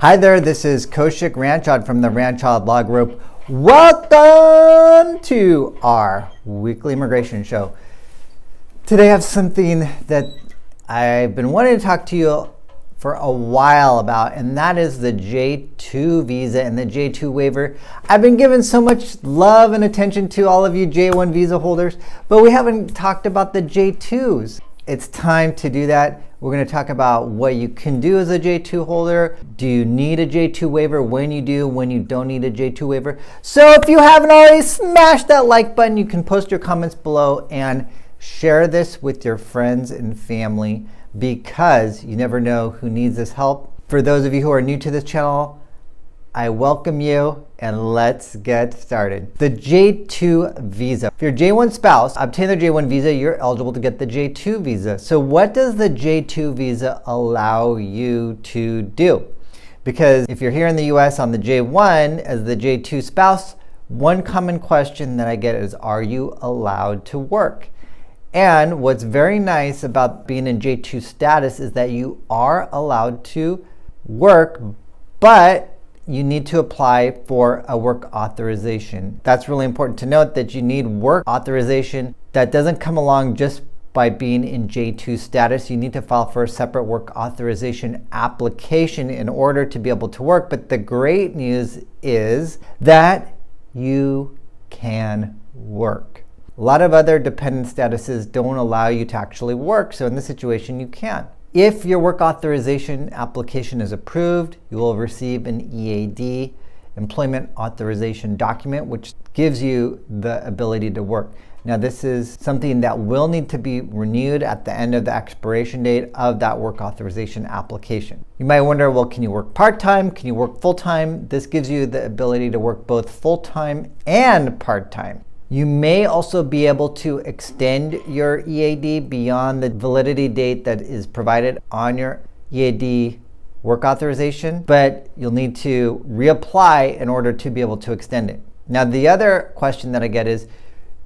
Hi there, this is Kaushik Ranchod from the Ranchod Law Group. Welcome to our weekly immigration show. Today I have something that I've been wanting to talk to you for a while about, and that is the J2 visa and the J2 waiver. I've been giving so much love and attention to all of you J1 visa holders, but we haven't talked about the J2s. It's time to do that. We're going to talk about what you can do as a J2 holder. Do you need a J2 waiver? When you do, when you don't need a J2 waiver. So if you haven't already, smash that like button. You can post your comments below and share this with your friends and family because you never know who needs this help. For those of you who are new to this channel, I welcome you and let's get started. The J2 visa. If your J1 spouse obtain their J1 visa, you're eligible to get the J2 visa. So what does the J2 visa allow you to do? Because if you're here in the US on the J1 as the J2 spouse, one common question that I get is, are you allowed to work? And what's very nice about being in J2 status is that you are allowed to work, but you need to apply for a work authorization. That's really important to note, that you need work authorization. That doesn't come along just by being in J2 status. You need to file for a separate work authorization application in order to be able to work. But the great news is that you can work. A lot of other dependent statuses don't allow you to actually work. So in this situation, you can. If your work authorization application is approved, you will receive an EAD, Employment Authorization Document, which gives you the ability to work. Now, this is something that will need to be renewed at the end of the expiration date of that work authorization application. You might wonder, well, can you work part-time? Can you work full-time? This gives you the ability to work both full-time and part-time. You may also be able to extend your EAD beyond the validity date that is provided on your EAD work authorization, but you'll need to reapply in order to be able to extend it. Now, the other question that I get is,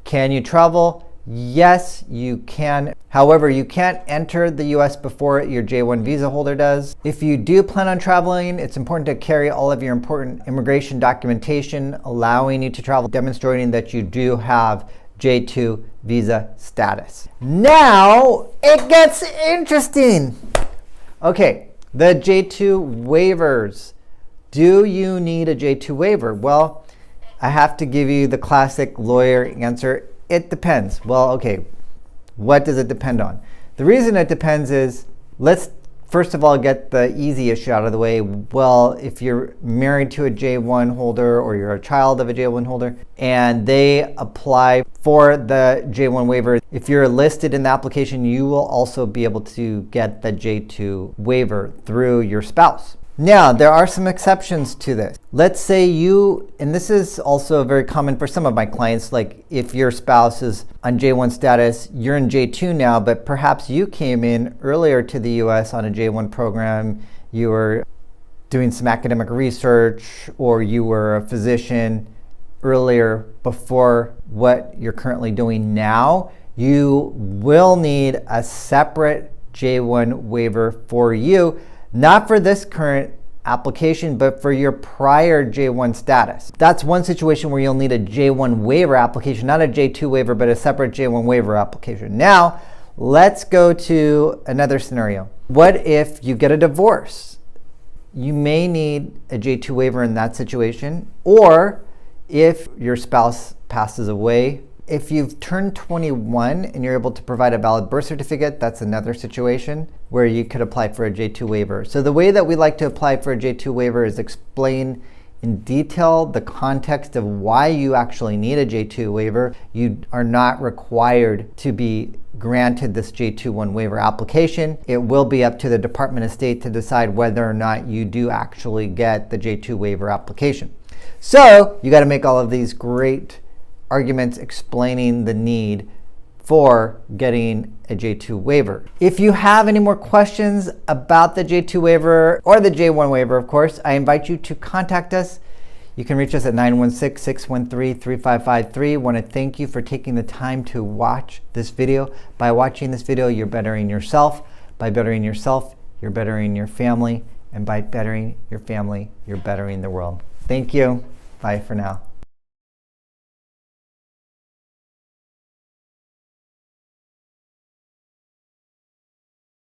can you travel? Yes, you can. However, you can't enter the US before your J1 visa holder does. If you do plan on traveling, it's important to carry all of your important immigration documentation allowing you to travel, demonstrating that you do have J2 visa status. Now, it gets interesting. Okay, the J2 waivers. Do you need a J2 waiver? Well, I have to give you the classic lawyer answer. It depends. Well, okay, what does it depend on? The reason it depends is, let's first of all get the easy issue out of the way. Well, if you're married to a J1 holder or you're a child of a J1 holder and they apply for the J1 waiver, if you're listed in the application, you will also be able to get the J2 waiver through your spouse. Now, there are some exceptions to this. Let's say you, and this is also very common for some of my clients, like if your spouse is on J1 status, you're in J2 now, but perhaps you came in earlier to the US on a J1 program, you were doing some academic research, or you were a physician earlier before what you're currently doing now, you will need a separate J1 waiver for you. Not for this current application, but for your prior J1 status. That's one situation where you'll need a J1 waiver application, not a J2 waiver, but a separate J1 waiver application. Now, let's go to another scenario. What if you get a divorce? You may need a J2 waiver in that situation, or if your spouse passes away. If you've turned 21 and you're able to provide a valid birth certificate, that's another situation where you could apply for a J2 waiver. So the way that we like to apply for a J2 waiver is explain in detail the context of why you actually need a J2 waiver. You are not required to be granted this J2 waiver application. It will be up to the Department of State to decide whether or not you do actually get the J2 waiver application. So you got to make all of these great arguments explaining the need for getting a J2 waiver. If you have any more questions about the J2 waiver or the J1 waiver, of course, I invite you to contact us. You can reach us at 916-613-3553. I want to thank you for taking the time to watch this video. By watching this video, you're bettering yourself. By bettering yourself, you're bettering your family. And by bettering your family, you're bettering the world. Thank you. Bye for now.